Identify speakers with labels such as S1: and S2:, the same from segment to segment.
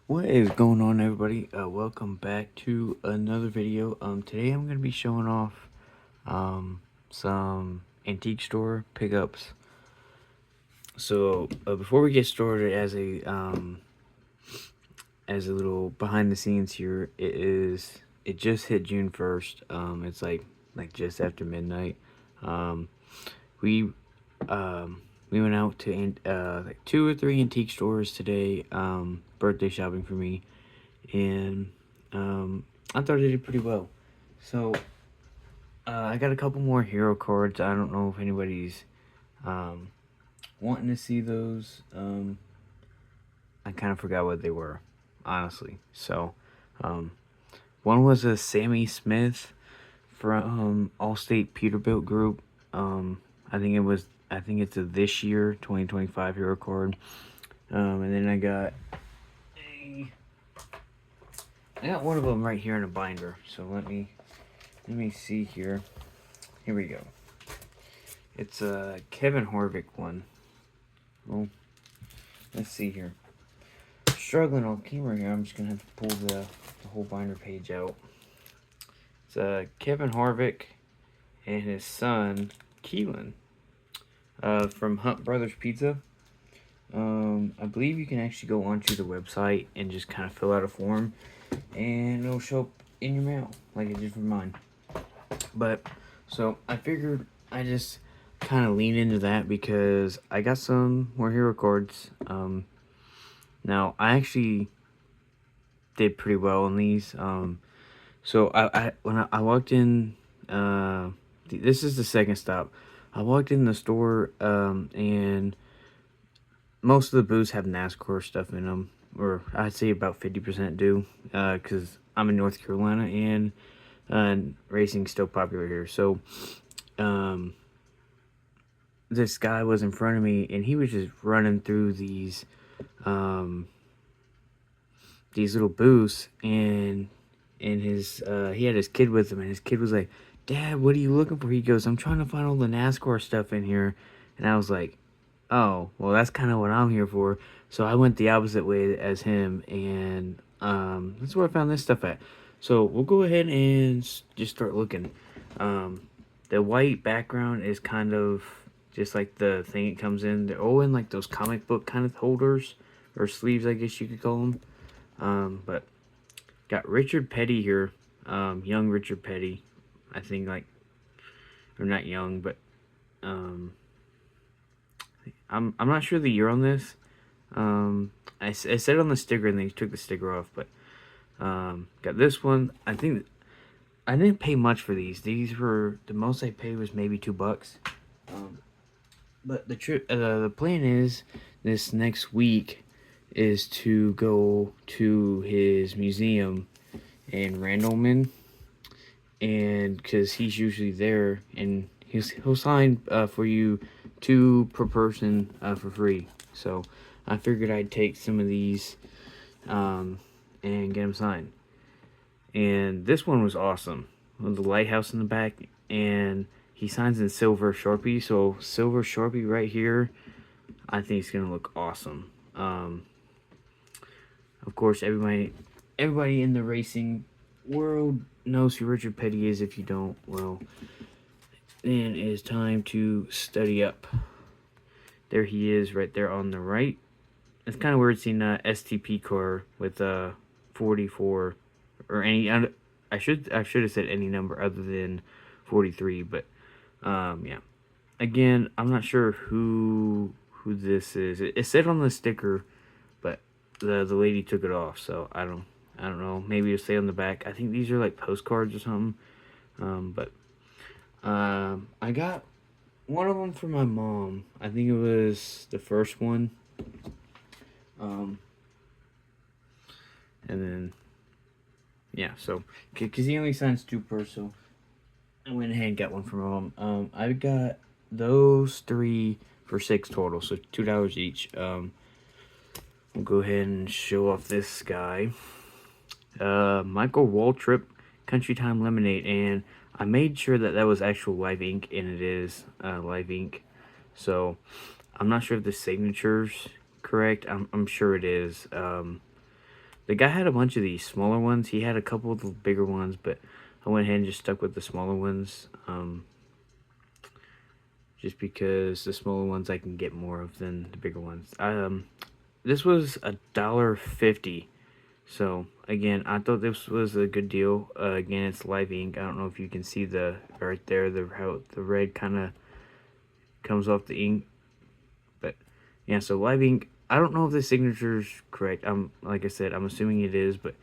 S1: What is going on, everybody? Welcome back to another video. Today I'm going to be showing off some antique store pickups. So before we get started, as a little behind the scenes here, it just hit June 1st. It's like just after midnight. Um, we we went out to like 2 or 3 antique stores today. Birthday shopping for me, and I thought I did pretty well. So I got a couple more hero cards. I don't know if anybody's um, wanting to see those. I kind of forgot what they were, honestly. So um, one was a Sammy Smith from Allstate Peterbilt Group. I think it was. I think it's a this year 2025 hero card. And then I got one of them right here in a binder. So let me see here. Here we go. It's a Kevin Harvick one. Well, let's see here. Struggling on camera here. I'm just gonna have to pull the whole binder page out. It's a Kevin Harvick and his son Keelan from Hunt Brothers Pizza. I believe you can actually go onto the website and just kind of fill out a form, and it'll show up in your mail like it did for mine. But so I figured I just kind of lean into that because I got some more hero cards. Now I actually did pretty well in these. So when I walked in, this is the second stop. I walked in the store, and most of the booths have NASCAR stuff in them, or I'd say about 50% do, because I'm in North Carolina and racing's still popular here. So, this guy was in front of me, and he was just running through these little booths, and his he had his kid with him, and his kid was like, "Dad, what are you looking for?" He goes, "I'm trying to find all the NASCAR stuff in here," and I was like, "Oh, well, that's kind of what I'm here for." So I went the opposite way as him, and that's where I found this stuff at. So we'll go ahead and just start looking. The white background is kind of just like the thing it comes in. They're all in like those comic book kind of holders or sleeves, I guess you could call them. But got Richard Petty here, young Richard Petty. I think like, or not young, but I'm not sure the year on this. I said on the sticker and they took the sticker off, but got this one. I think I didn't pay much for these. These were the most I paid was maybe $2. But the plan is this next week is to go to his museum in Randleman, and because he's usually there, and he'll sign for you 2 per person for free. So I figured I'd take some of these and get them signed. And this one was awesome with the lighthouse in the back, and he signs in silver Sharpie. So silver Sharpie right here, I think it's gonna look awesome. Of course, everybody in the racing world knows who Richard Petty is. If you don't, well, then it is time to study up. There he is, right there on the right. It's kind of weird seeing a STP car with a 44 or any. I should have said any number other than 43, but yeah. Again, I'm not sure who this is. It said on the sticker, but the lady took it off, so I don't know. Maybe it'll say on the back. I think these are like postcards or something. But I got one of them for my mom. I think it was the first one. And then yeah, so because he only signs 2 per, so I went ahead and got one for my mom. I got those 3 for $6 total, so $2 each. We'll go ahead and show off this guy. Michael Waltrip, Country Time Lemonade, and I made sure that was actual live ink, and it is live ink. So I'm not sure if the signature's correct. I'm sure it is. the guy had a bunch of these smaller ones. He had a couple of the bigger ones, but I went ahead and just stuck with the smaller ones. Just because the smaller ones I can get more of than the bigger ones. This was $1.50. So again, I thought this was a good deal. Again, it's live ink. I don't know if you can see the right there, how the red kind of comes off the ink. But yeah, so live ink. I don't know if the signature's correct. Like I said, I'm assuming it is, but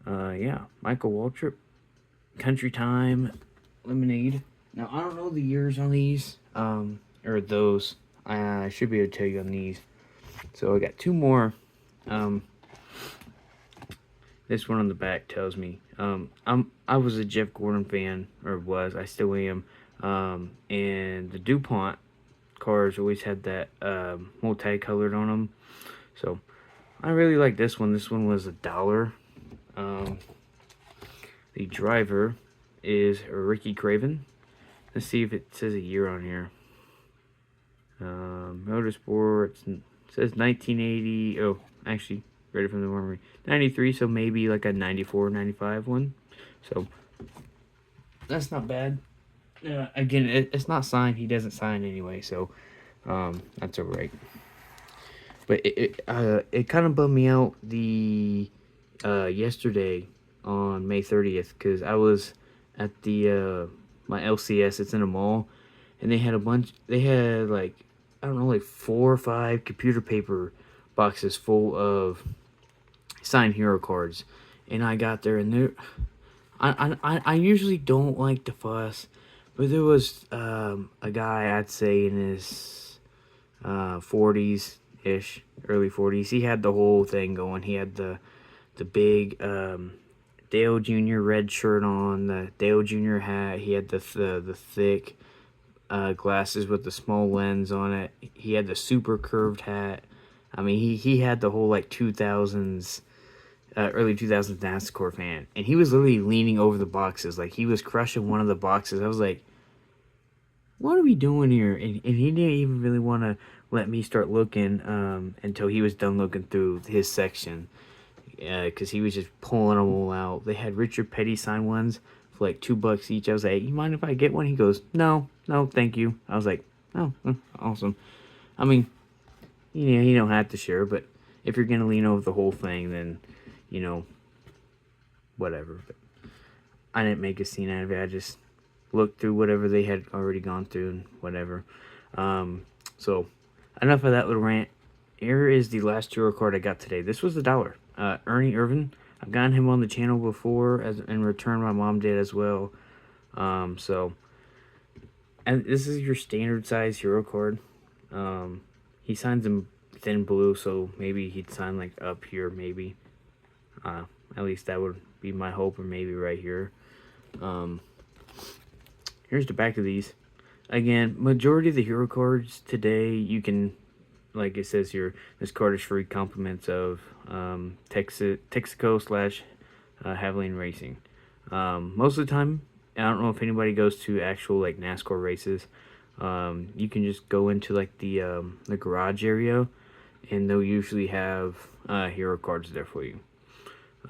S1: yeah, Michael Waltrip, Country Time, Lemonade. Now I don't know the years on these, or those. I should be able to tell you on these. So I got two more. This one on the back tells me. I was a Jeff Gordon fan, or was. I still am. And the DuPont cars always had that multicolored on them. So I really like this one. This one was $1. The driver is Ricky Craven. Let's see if it says a year on here. Motorsports, it says 1980. Oh, actually, read it from the memory. 93, so maybe like a 94, 95 one. So that's not bad. Again, it's not signed. He doesn't sign anyway, so that's alright. But it kind of bummed me out the yesterday on May 30th, because I was at the my LCS. It's in a mall, and they had a bunch. They had like, I don't know, like 4 or 5 computer paper boxes full of signed hero cards, and I got there, and there, I usually don't like to fuss, but there was a guy, I'd say in his 40s ish, early 40s. He had the whole thing going. He had the big Dale Jr. red shirt on, the Dale Jr. hat. He had the thick glasses with the small lens on it. He had the super curved hat. I mean, he had the whole like 2000s, early 2000s NASCAR fan, and he was literally leaning over the boxes like he was crushing one of the boxes. I was like, what are we doing here? And he didn't even really want to let me start looking until he was done looking through his section, because he was just pulling them all out. They had Richard Petty signed ones for like $2 each. I was like, you mind if I get one? He goes, no, thank you. I was like, oh, awesome. I mean, you don't have to share, but if you're gonna lean over the whole thing, then whatever. But I didn't make a scene out of it. I just looked through whatever they had already gone through and whatever. So enough of that little rant. Here is the last hero card I got today. This was $1. Ernie Irvan. I've gotten him on the channel before, as in return my mom did as well. So, and this is your standard size hero card. He signs in thin blue, so maybe he'd sign like up here, maybe. At least that would be my hope, or maybe right here. Here's the back of these. Again, majority of the hero cards today, you can, like it says here, this card is free compliments of Texaco / Haviland Racing. Most of the time, I don't know if anybody goes to actual like NASCAR races. You can just go into like the garage area, and they'll usually have hero cards there for you.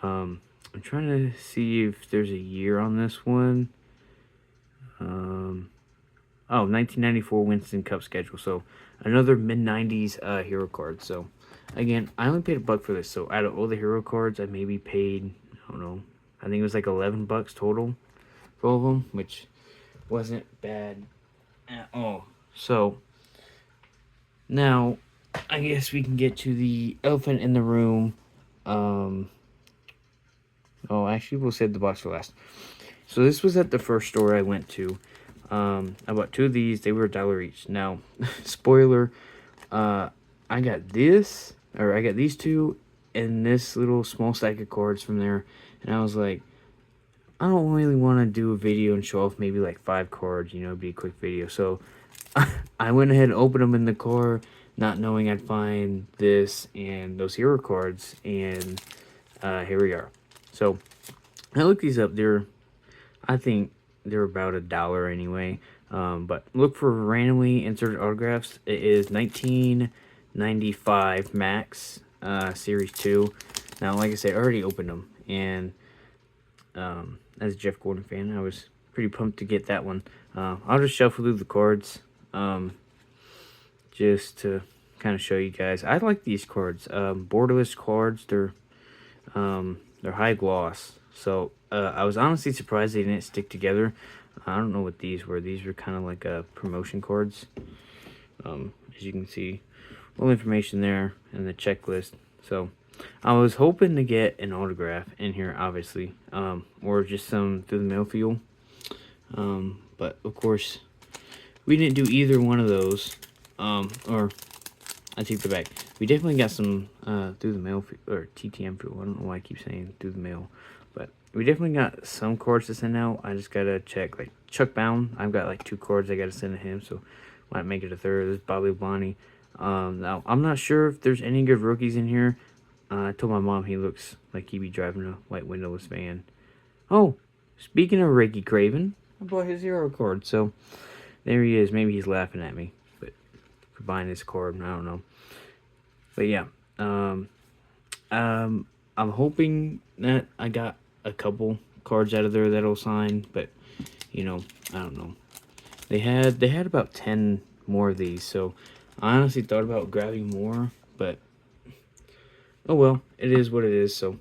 S1: I'm trying to see if there's a year on this one. 1994 Winston Cup schedule. So another mid-90s hero card. So again, I only paid $1 for this. So out of all the hero cards, I maybe paid, I don't know, I think it was like $11 total for all of them, which wasn't bad at all. So now I guess we can get to the elephant in the room. Actually, we'll save the box for last. So this was at the first store I went to. I bought 2 of these. They were $1 each. Now, spoiler, I got these 2 and this little small stack of cards from there. And I was like, I don't really want to do a video and show off maybe like 5 cards, it'd be a quick video. So I went ahead and opened them in the car, not knowing I'd find this and those hero cards. And here we are. So I looked these up. I think they're about $1 anyway. But look for randomly inserted autographs. It is 1995 max. Series 2. Now, like I said, I already opened them, and as a Jeff Gordon fan, I was pretty pumped to get that one. I'll just shuffle through the cards, just to kind of show you guys. I like these cards. Borderless cards. They're high gloss. So I was honestly surprised they didn't stick together. I don't know what these were. These were kind of like promotion cards. As you can see, a little information there and the checklist. So I was hoping to get an autograph in here, obviously, or just some through the mail feel. But of course, we didn't do either one of those. Or I take the back. We definitely got some through the mail or TTM fuel. I don't know why I keep saying through the mail, but we definitely got some cards to send out. I just gotta check. Like Chuck Bound, I've got like 2 cards I gotta send to him, so might make it a third. This is Bobby Bonnie. Now I'm not sure if there's any good rookies in here. I told my mom he looks like he'd be driving a white windowless van. Oh, speaking of Ricky Craven, I bought his 0 card, so there he is. Maybe he's laughing at me, but for buying this card, I don't know. But yeah, I'm hoping that I got a couple cards out of there that'll sign, but you know, I don't know. They had about 10 more of these, so I honestly thought about grabbing more, but oh well, it is what it is. So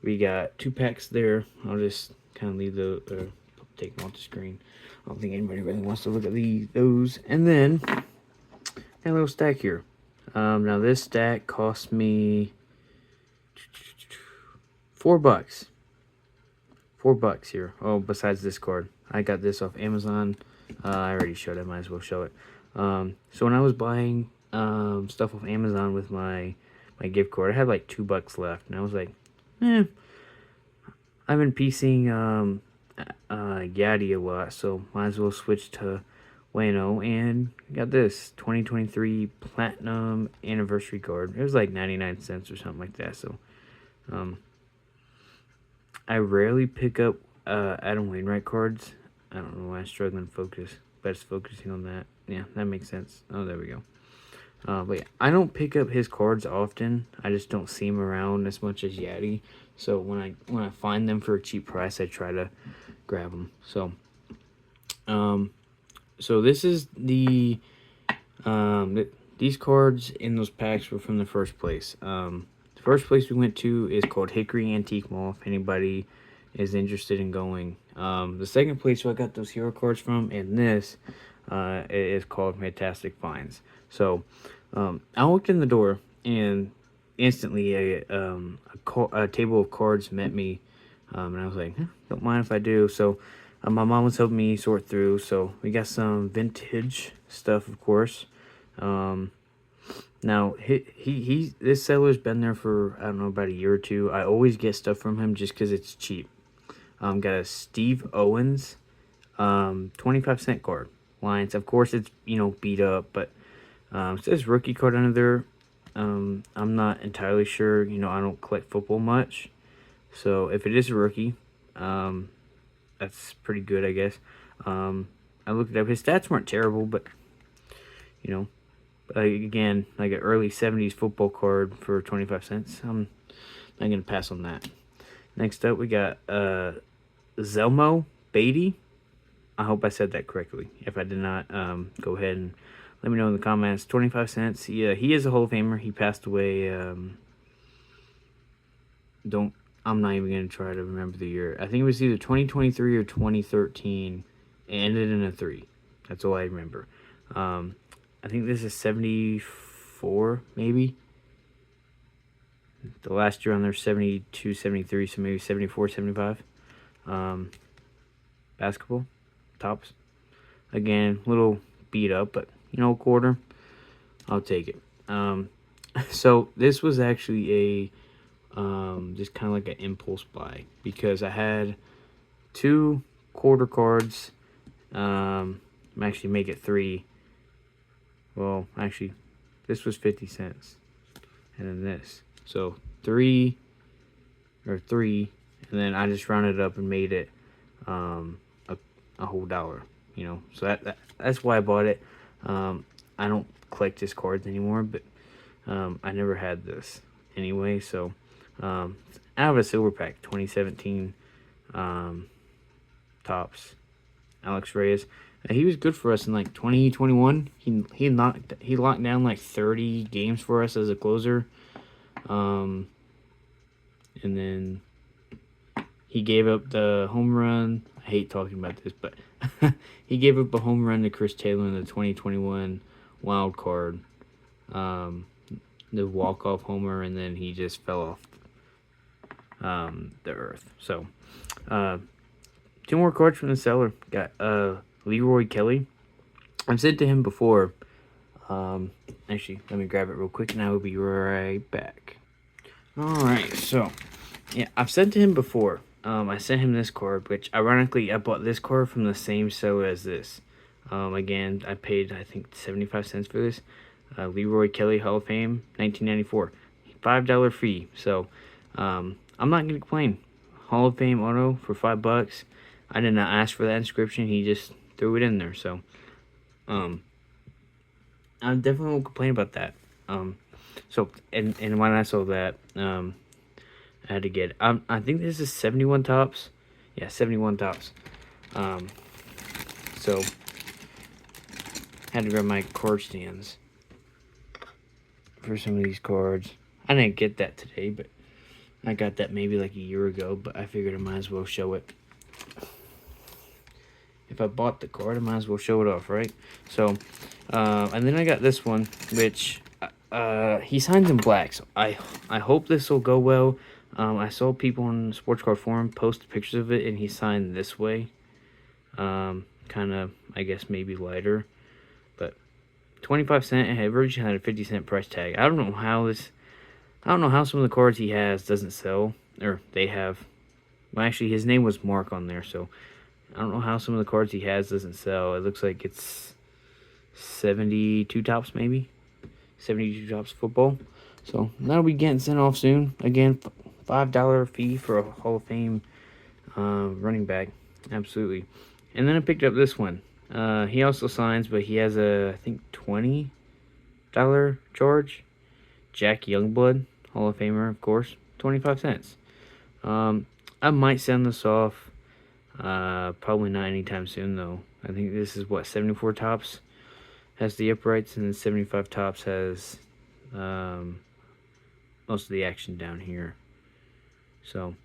S1: we got 2 packs there. I'll just kind of leave take them off the screen. I don't think anybody really wants to look at those. And then got a little stack here. Now this stack cost me $4. $4 here. Oh, besides this card, I got this off Amazon. I already showed it. Might as well show it. So when I was buying stuff off Amazon with my gift card, I had like $2 left, and I was like, I've been piecing Yadi a lot, so might as well switch to Wayno, and got this 2023 Platinum Anniversary card. It was like 99 cents or something like that. So I rarely pick up Adam Wainwright cards. I don't know why I'm struggling to focus, but it's focusing on that. Yeah, that makes sense. Oh, there we go. But yeah, I don't pick up his cards often. I just don't see him around as much as Yadi. So when I find them for a cheap price, I try to grab them. So so this is these cards in those packs were from the first place. The first place we went to is called Hickory Antique Mall, if anybody is interested in going. The second place where I got those hero cards from, and this is called Fantastic Finds. So I walked in the door, and instantly a table of cards met me, and I was like, don't mind if I do. So my mom was helping me sort through, so we got some vintage stuff, of course. Now this seller's been there for, I don't know, about a year or two. I always get stuff from him just because it's cheap. Got a Steve Owens 25-cent card. Lions, of course, it's beat up, but it says rookie card under there. I'm not entirely sure. I don't collect football much, so if it is a rookie, that's pretty good, I guess. I looked it up. His stats weren't terrible, but again, like an early 70s football card for 25 cents. I'm not going to pass on that. Next up, we got Zelmo Beatty. I hope I said that correctly. If I did not, go ahead and let me know in the comments. 25 cents. Yeah, he is a Hall of Famer. He passed away. I'm not even going to try to remember the year. I think it was either 2023 or 2013. It ended in a 3. That's all I remember. I think this is 74, maybe. The last year on there, 72, 73, so maybe 74, 75. Basketball, tops. Again, a little beat up, but, quarter. I'll take it. So this was actually just kind of like an impulse buy, because I had 2 quarter cards. Actually make it 3. Well, actually, this was 50 cents. And then this. So 3, and then I just rounded up and made it a whole $1. So that's why I bought it. I don't collect his cards anymore, but I never had this. anyway. So out of a silver pack, 2017 tops, Alex Reyes. He was good for us in like 2021. He locked down like 30 games for us as a closer. And then he gave up the home run. I hate talking about this, but he gave up a home run to Chris Taylor in the 2021 wild card. The walk-off homer, and then he just fell off the earth. So, 2 more cards from the cellar. Got Leroy Kelly. I've said to him before. Actually, let me grab it real quick, and I will be right back. Alright, so, yeah, I've said to him before, I sent him this card, which, ironically, I bought this card from the same seller as this. Again, I paid, I think, 75 cents for this. Leroy Kelly, Hall of Fame, 1994. $5 fee, so, I'm not going to complain. Hall of Fame auto for $5. I did not ask for that inscription, he just threw it in there, so, I definitely won't complain about that. So, and when I saw that, I had to get, I think this is 71 tops. Yeah, 71 tops. So, had to grab my card stands for some of these cards. I didn't get that today, but I got that maybe like a year ago, but I figured I might as well show it. If I bought the card, I might as well show it off, right? So, and then I got this one, which he signs in black. So I hope this will go well. I saw people on the Sports Card Forum post pictures of it, and he signed this way. Kind of, I guess, maybe lighter. But 25 cents, and it originally had a 50 cent price tag. I don't know how some of the cards he has doesn't sell, or they have. Well, actually, his name was Mark on there, so I don't know how some of the cards he has doesn't sell. It looks like it's 72 tops, maybe. 72 tops football. So that'll be getting sent off soon. Again, $5 fee for a Hall of Fame running back. Absolutely. And then I picked up this one. He also signs, but he has a, I think, $20 charge. Jack Youngblood, Hall of Famer, of course. 25 cents. I might send this off. Probably not anytime soon, though. I think this is, what, 74 tops has the uprights, and then 75 tops has most of the action down here. So,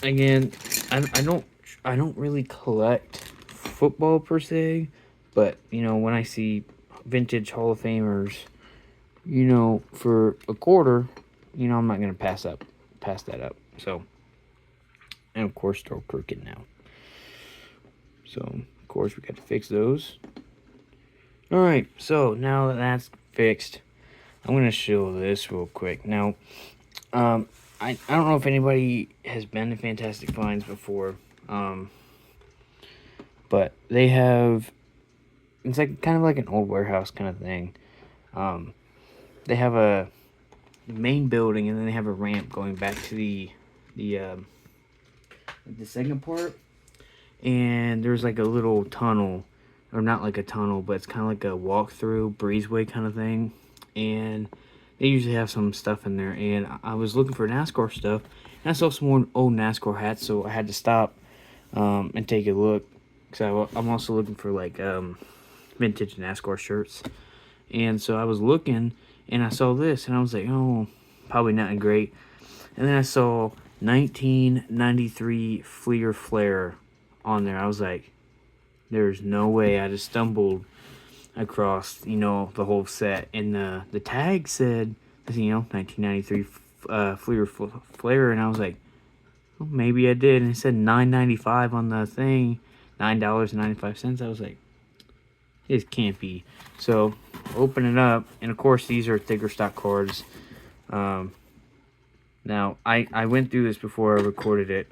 S1: again, I don't really collect football per se, but, you know, when I see vintage Hall of Famers, you know, for a quarter, you know, I'm not going to pass that up. So, and of course, they're crooked now. So, of course, we got to fix those. Alright, so now that that's fixed, I'm going to show this real quick. Now, I don't know if anybody has been to Fantastic Finds before, but they have, it's like kind of like an old warehouse kind of thing. They have a main building, and then they have a ramp going back to the second part, and there's like a little tunnel, or not like a tunnel, but it's kind of like a walk-through breezeway kind of thing, and they usually have some stuff in there. And I was looking for NASCAR stuff, and I saw some more old NASCAR hats, so I had to stop and take a look, because I'm also looking for like vintage NASCAR shirts. And so I was looking, and I saw this, and I was like, oh, probably nothing great. And then I saw 1993 Fleer Flare on there. I was like, there's no way. I just stumbled across, you know, the whole set. And the tag said, you know, 1993 Fleer Flare. And I was like, well, maybe I did. And it said $9.95 on the thing, $9.95. I was like, this can't be. So, open it up. And, of course, these are thicker stock cards. Now, I went through this before I recorded it.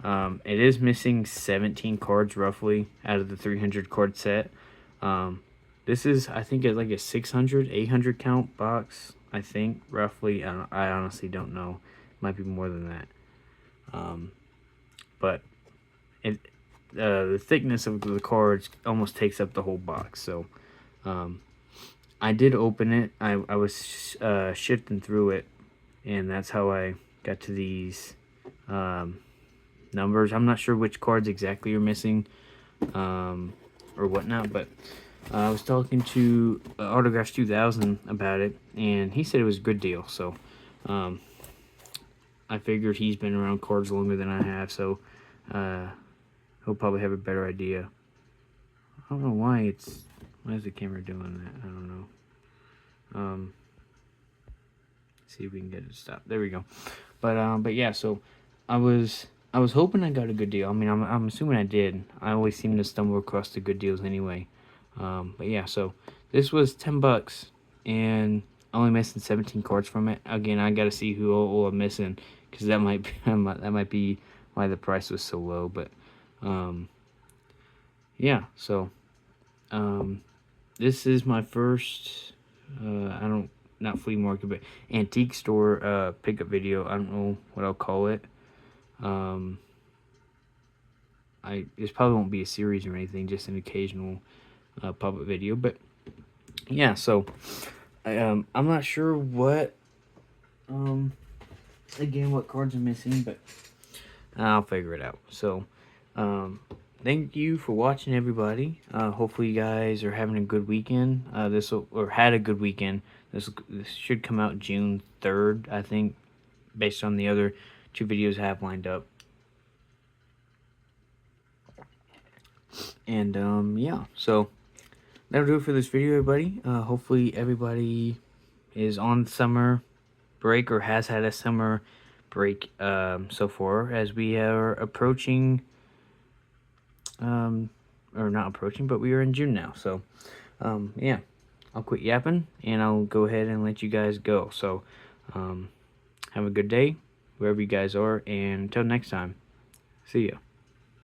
S1: It is missing 17 cards, roughly, out of the 300 card set. This is, I think, like a 600, 800 count box, I think, roughly. I honestly don't know. Might be more than that. But the thickness of the cards almost takes up the whole box. So, I did open it. I was shifting through it, and that's how I got to these numbers. I'm not sure which cards exactly are missing or whatnot, but I was talking to Autographs 2000 about it, and he said it was a good deal. So I figured he's been around cards longer than I have, so he'll probably have a better idea. I don't know why is the camera doing that? I don't know. See if we can get it to stop. There we go. But yeah, so I was hoping I got a good deal. I mean, I'm assuming I did. I always seem to stumble across the good deals anyway. But yeah, so this was $10, and only missing 17 cards from it. Again, I gotta see who all I'm missing, because that might be, that might be why the price was so low. But yeah, so this is my first not flea market, but antique store pickup video. I don't know what I'll call it. This probably won't be a series or anything, just an occasional pop-up video. But yeah, so I'm not sure what again what cards are missing, but I'll figure it out. So thank you for watching, everybody. Hopefully you guys are having a good weekend. Had a good weekend. This should come out June 3rd, I think, based on the other 2 videos I have lined up. And yeah, so that'll do it for this video, everybody. Hopefully everybody is on summer break or has had a summer break so far, as we are approaching or not approaching, but we are in June now. So yeah, I'll quit yapping and I'll go ahead and let you guys go. So have a good day wherever you guys are, and until next time, see ya.